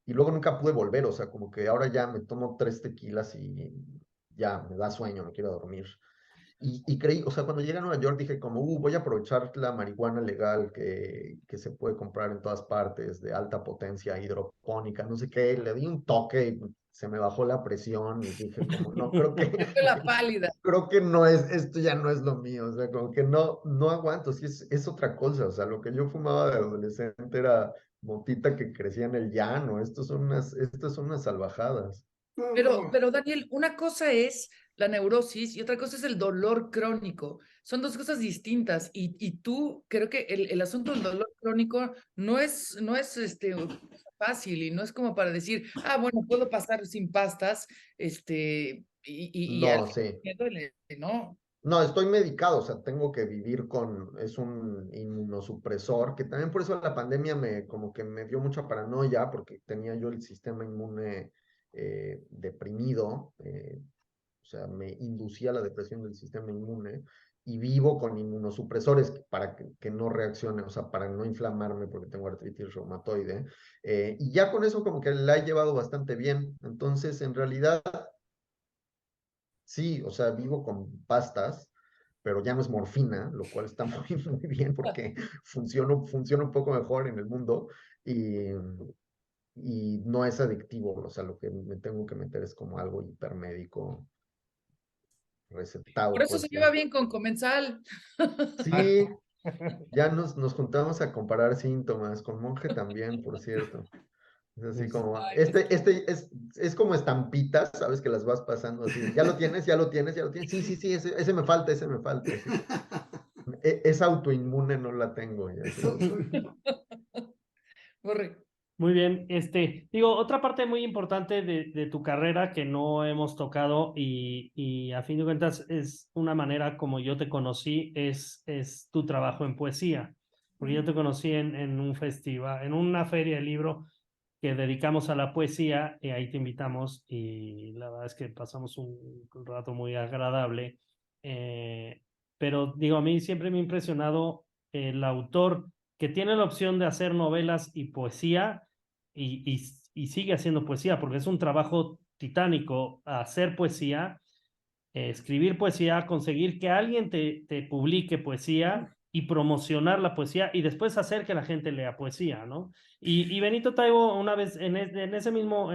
Y luego nunca pude volver, o sea, como que ahora ya me tomo 3 tequilas y ya me da sueño, me quiero dormir. Y creí, o sea, cuando llegué a Nueva York dije como, voy a aprovechar la marihuana legal que se puede comprar en todas partes, de alta potencia, hidropónica, no sé qué, le di un toque y se me bajó la presión y dije como, no, creo que, Fue la pálida. creo que no es, esto ya no es lo mío, o sea, como que no aguanto, sí es otra cosa, o sea, lo que yo fumaba de adolescente era motita que crecía en el llano, estas son unas salvajadas. Pero Daniel, una cosa es la neurosis y otra cosa es el dolor crónico. Son dos cosas distintas y tú creo que el asunto del dolor crónico no es fácil y no es como para decir, bueno, puedo pasar sin pastas, y al No, fin sí. me duele, ¿no? No, estoy medicado, o sea, tengo que vivir es un inmunosupresor, que también por eso la pandemia como que me dio mucha paranoia, porque tenía yo el sistema inmune deprimido, o sea, me inducía la depresión del sistema inmune, y vivo con inmunosupresores para que no reaccione, o sea, para no inflamarme porque tengo artritis reumatoide, y ya con eso como que la he llevado bastante bien, entonces en realidad sí, o sea, vivo con pastas, pero ya no es morfina, lo cual está muy bien porque funciona un poco mejor en el mundo y no es adictivo, o sea, lo que me tengo que meter es como algo hipermédico Por recetado, eso se pues lleva ya. bien con Comensal. Sí, ya nos juntamos a comparar síntomas, con Monje también, por cierto. Es así como, Ay, pues qué es como estampitas, ¿sabes? Que las vas pasando así, ya lo tienes, ya lo tienes, ya lo tienes, sí, ese me falta, ese me falta, así. Es autoinmune, no la tengo. Ya, así. correcto. Muy bien, digo, otra parte muy importante de tu carrera que no hemos tocado y a fin de cuentas es una manera como yo te conocí, es tu trabajo en poesía, porque yo te conocí en un festival, en una feria de libro que dedicamos a la poesía y ahí te invitamos y la verdad es que pasamos un rato muy agradable, pero digo, a mí siempre me ha impresionado el autor que tiene la opción de hacer novelas y poesía y sigue haciendo poesía, porque es un trabajo titánico hacer poesía, escribir poesía, conseguir que alguien te publique poesía y promocionar la poesía y después hacer que la gente lea poesía, ¿no? Y Benito Taibo una vez en ese mismo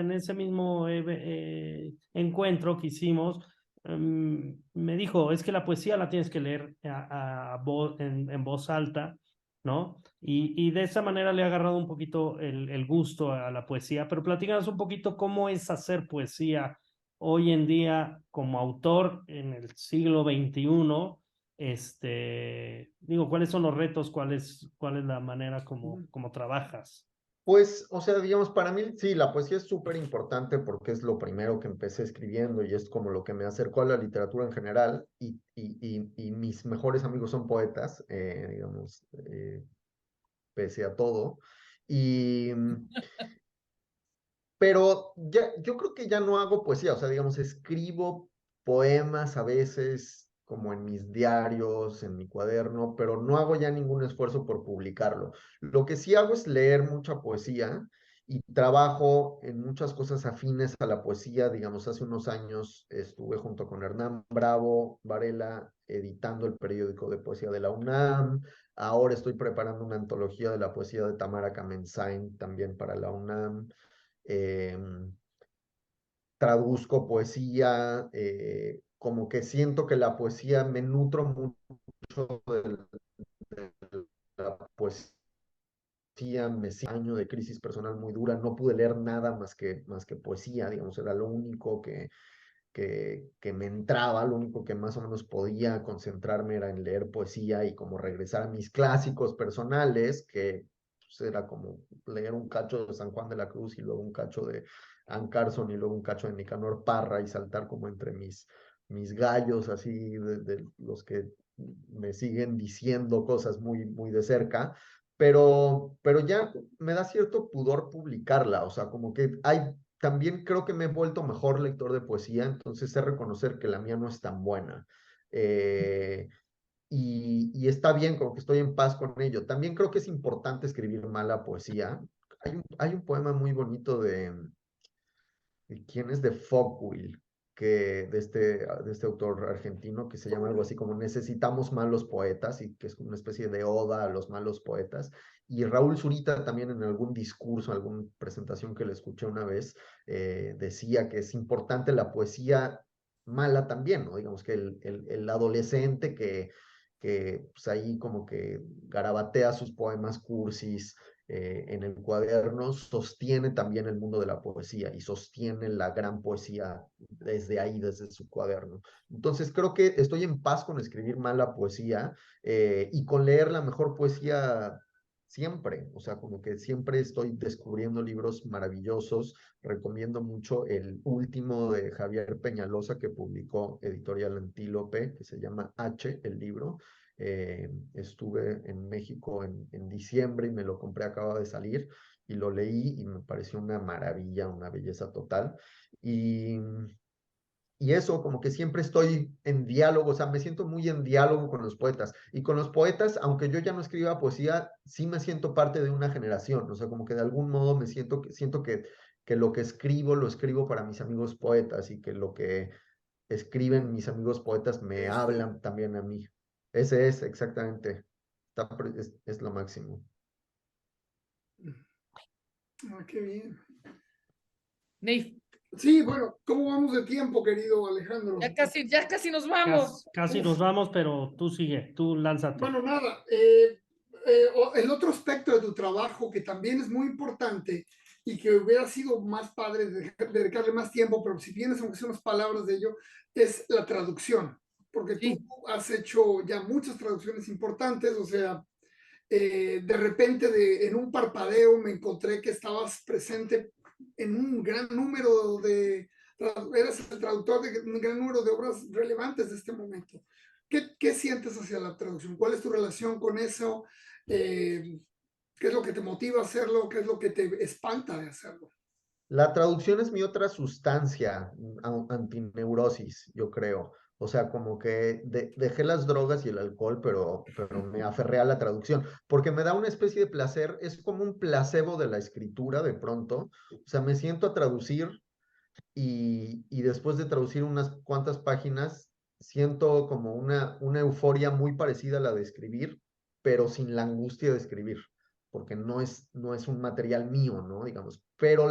encuentro que hicimos, me dijo, es que la poesía la tienes que leer en voz alta, ¿no? Y de esa manera le ha agarrado un poquito el gusto a la poesía, pero platícanos un poquito cómo es hacer poesía hoy en día como autor en el siglo XXI. Digo, ¿cuáles son los retos? ¿Cuál es la manera como trabajas? Pues, o sea, digamos, para mí sí, la poesía es súper importante porque es lo primero que empecé escribiendo y es como lo que me acercó a la literatura en general y mis mejores amigos son poetas, digamos, pese a todo. Y, pero ya, yo creo que ya no hago poesía, o sea, digamos, escribo poemas a veces, como en mis diarios, en mi cuaderno, pero no hago ya ningún esfuerzo por publicarlo. Lo que sí hago es leer mucha poesía y trabajo en muchas cosas afines a la poesía. Digamos, hace unos años estuve junto con Hernán Bravo Varela editando el periódico de poesía de la UNAM. Ahora estoy preparando una antología de la poesía de Tamara Kamensain también para la UNAM. eh, Traduzco poesía, como que siento que la poesía me nutro mucho de la poesía, año de crisis personal muy dura, no pude leer nada más que poesía, digamos, era lo único que me entraba, lo único que más o menos podía concentrarme era en leer poesía y como regresar a mis clásicos personales, que pues, era como leer un cacho de San Juan de la Cruz y luego un cacho de Anne Carson y luego un cacho de Nicanor Parra y saltar como entre mis gallos, así de los que me siguen diciendo cosas muy de cerca. Pero ya me da cierto pudor publicarla, o sea, como que también creo que me he vuelto mejor lector de poesía, entonces sé reconocer que la mía no es tan buena. Eh, y está bien, como que estoy en paz con ello. También creo que es importante escribir mala poesía. Hay un poema muy bonito de quién es de Folkwill, de este autor argentino que se llama algo así como Necesitamos malos poetas, y que es una especie de oda a los malos poetas. Y Raúl Zurita también en algún discurso, alguna presentación que le escuché una vez, decía que es importante la poesía mala también, ¿no? Digamos que el adolescente que pues ahí como que garabatea sus poemas cursis, en el cuaderno, sostiene también el mundo de la poesía y sostiene la gran poesía desde ahí, desde su cuaderno. Entonces creo que estoy en paz con escribir mala poesía, y con leer la mejor poesía siempre, o sea, como que siempre estoy descubriendo libros maravillosos. Recomiendo mucho el último de Javier Peñalosa que publicó Editorial Antílope, que se llama H, el libro. Estuve en México en diciembre y me lo compré, acaba de salir, y lo leí y me pareció una maravilla, una belleza total. Y, y eso, como que siempre estoy en diálogo, o sea, me siento muy en diálogo con los poetas. Y con los poetas, aunque yo ya no escriba poesía, sí me siento parte de una generación, o sea, como que de algún modo siento que lo que escribo lo escribo para mis amigos poetas, y que lo que escriben mis amigos poetas me Esto, hablan también a mí. Ese es exactamente, es lo máximo. qué bien. Neif, Sí, bueno, ¿cómo vamos de tiempo, querido Alejandro? ya casi nos vamos. Casi Uf, nos vamos, pero tú sigue, tú lánzate. bueno, nada, el otro aspecto de tu trabajo que también es muy importante y que hubiera sido más padre dedicarle más tiempo, pero si tienes aunque sea unas palabras de ello, es la traducción, porque tú Sí, has hecho ya muchas traducciones importantes, o sea, de repente en un parpadeo me encontré que estabas presente en un gran número eras el traductor de un gran número de obras relevantes de este momento. ¿Qué sientes hacia la traducción? ¿Cuál es tu relación con eso? ¿Qué es lo que te motiva a hacerlo? ¿Qué es lo que te espanta de hacerlo? La traducción es mi otra sustancia, antineurosis, yo creo. O sea, como que dejé las drogas y el alcohol, pero me aferré a la traducción, porque me da una especie de placer, es como un placebo de la escritura de pronto. O sea, me siento a traducir, y después de traducir unas cuantas páginas, siento como una euforia muy parecida a la de escribir, pero sin la angustia de escribir, porque no es un material mío, ¿no? Digamos, pero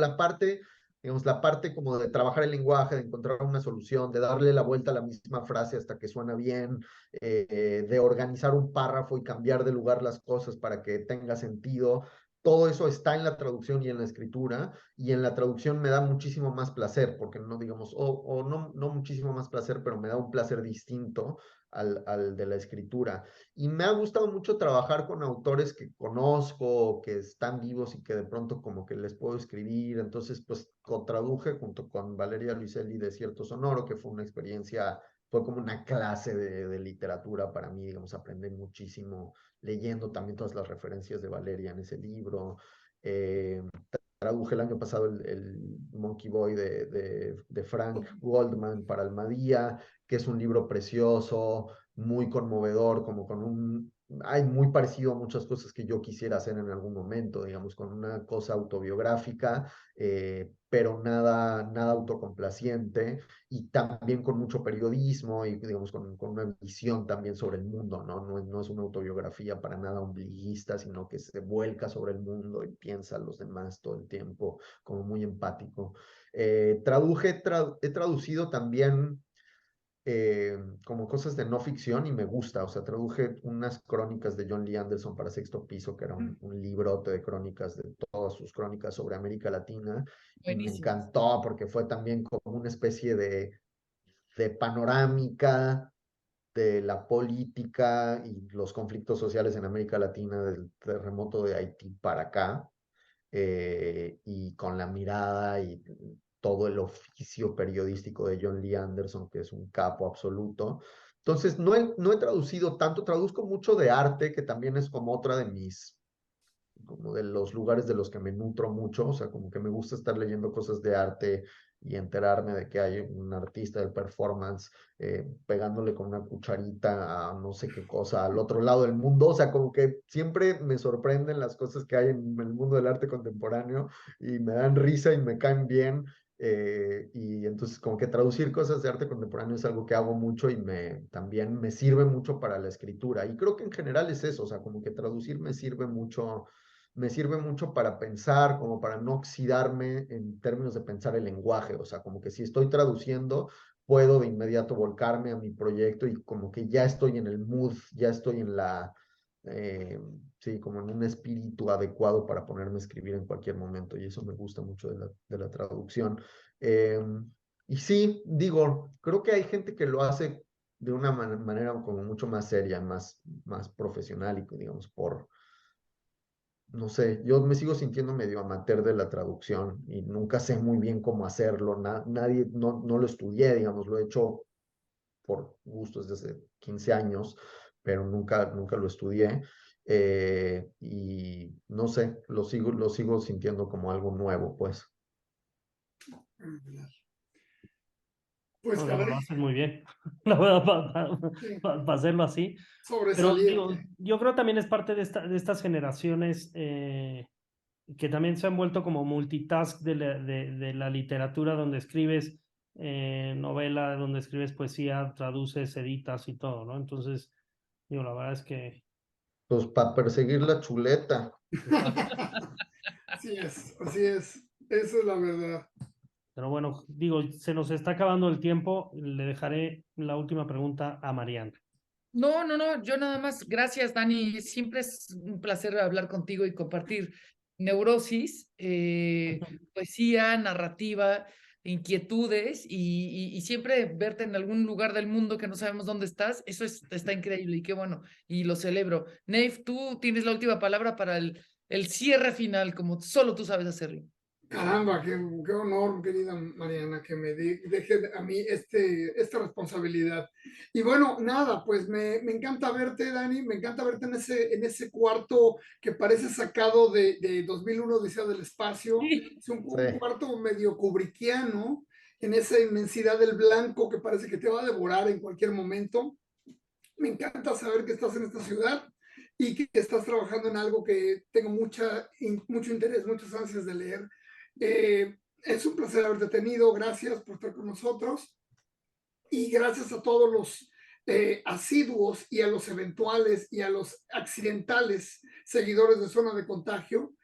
digamos, la parte como de trabajar el lenguaje, de encontrar una solución, de darle la vuelta a la misma frase hasta que suena bien, de organizar un párrafo y cambiar de lugar las cosas para que tenga sentido. Todo eso está en la traducción y en la escritura, y en la traducción me da muchísimo más placer, porque no digamos, o no, no muchísimo más placer, pero me da un placer distinto al de la escritura. Y me ha gustado mucho trabajar con autores que conozco, que están vivos y que de pronto como que les puedo escribir. Entonces, pues traduje junto con Valeria Luiselli Desierto Sonoro, que fue una experiencia, fue como una clase de literatura para mí, digamos, aprendí muchísimo leyendo también todas las referencias de Valeria en ese libro. Eh, Traduje el año pasado el Monkey Boy de Frank Goldman para Almadía, que es un libro precioso, muy conmovedor, como con hay muy parecido a muchas cosas que yo quisiera hacer en algún momento, digamos, con una cosa autobiográfica, pero nada autocomplaciente, y también con mucho periodismo y, digamos, con una visión también sobre el mundo, ¿no? No es una autobiografía para nada ombliguista, sino que se vuelca sobre el mundo y piensa a los demás todo el tiempo, como muy empático. He traducido también, como cosas de no ficción, y me gusta, o sea, traduje unas crónicas de John Lee Anderson para Sexto Piso, que era un librote de crónicas, de todas sus crónicas sobre América Latina, y me buenísimas. encantó porque fue también como una especie de panorámica de la política y los conflictos sociales en América Latina del terremoto de Haití para acá, y con la mirada y todo el oficio periodístico de John Lee Anderson, que es un capo absoluto. Entonces, no he traducido tanto, traduzco mucho de arte, que también es como otra como de los lugares de los que me nutro mucho, o sea, como que me gusta estar leyendo cosas de arte y enterarme de que hay un artista de performance pegándole con una cucharita a no sé qué cosa al otro lado del mundo, o sea, como que siempre me sorprenden las cosas que hay en el mundo del arte contemporáneo y me dan risa y me caen bien. Y entonces como que traducir cosas de arte contemporáneo es algo que hago mucho y también me sirve mucho para la escritura. Y creo que en general es eso, o sea, como que traducir me sirve mucho para pensar, como para no oxidarme en términos de pensar el lenguaje, o sea, como que si estoy traduciendo, puedo de inmediato volcarme a mi proyecto y como que ya estoy en el mood, ya estoy en eh, sí, como en un espíritu adecuado para ponerme a escribir en cualquier momento y eso me gusta mucho de la traducción. Eh, y sí, digo, creo que hay gente que lo hace de una manera como mucho más seria, más profesional y digamos no sé, yo me sigo sintiendo medio amateur de la traducción y nunca sé muy bien cómo hacerlo, nadie, no lo estudié, digamos, lo he hecho por gustos desde hace 15 años, pero nunca lo estudié. Y no sé, lo sigo sintiendo como algo nuevo, pues. Pues No, digo, caray, lo haces muy bien, la verdad, sí, para hacerlo así. Pero digo, sobresaliente. yo creo también es parte de estas generaciones que también se han vuelto como multitask de la literatura, donde escribes novela, donde escribes poesía, traduces, editas y todo, ¿no? Entonces, digo, la verdad es que... Pues para perseguir la chuleta. Exacto. Así es, esa es la verdad. Pero bueno, digo, se nos está acabando el tiempo. Le dejaré la última pregunta a Mariana. No, no, no, yo nada más, gracias, Dani. Siempre es un placer hablar contigo y compartir neurosis, poesía, narrativa, inquietudes y siempre verte en algún lugar del mundo que no sabemos dónde estás. Eso está increíble y qué bueno, y lo celebro. Neif, tú tienes la última palabra para el cierre final, como solo tú sabes hacerlo. Caramba, qué honor, querida Mariana, que me deje a mí esta responsabilidad. Y bueno, nada, pues me encanta verte, Dani, me encanta verte en ese cuarto que parece sacado de 2001, Odisea del Espacio. Sí. Es un Sí. cuarto medio kubrickiano, en esa inmensidad del blanco que parece que te va a devorar en cualquier momento. Me encanta saber que estás en esta ciudad y que estás trabajando en algo que tengo mucho interés, muchas ansias de leer. Es un placer haberte tenido, gracias por estar con nosotros y gracias a todos los asiduos y a los eventuales y a los accidentales seguidores de Zona de Contagio.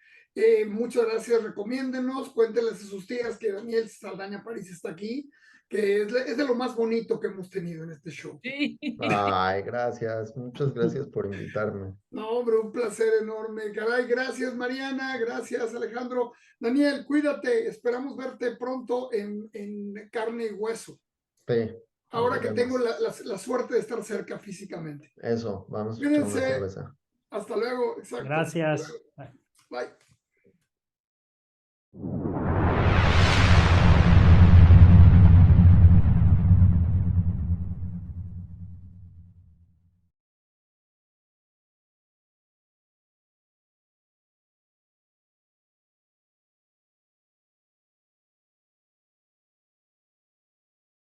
Muchas gracias, recomiéndenos, cuéntenles a sus tías que Daniel Saldaña París está aquí, que es de lo más bonito que hemos tenido en este show. Sí. Ay, gracias, muchas gracias por invitarme. No, hombre, un placer enorme. Caray, gracias Mariana, gracias Alejandro. Daniel, cuídate, esperamos verte pronto en carne y hueso. Sí, nos Ahora que tengo veremos. la suerte de estar cerca físicamente. Eso, vamos a echar una Cuídense, cerveza. hasta luego, exacto. Hasta luego. Gracias. Bye.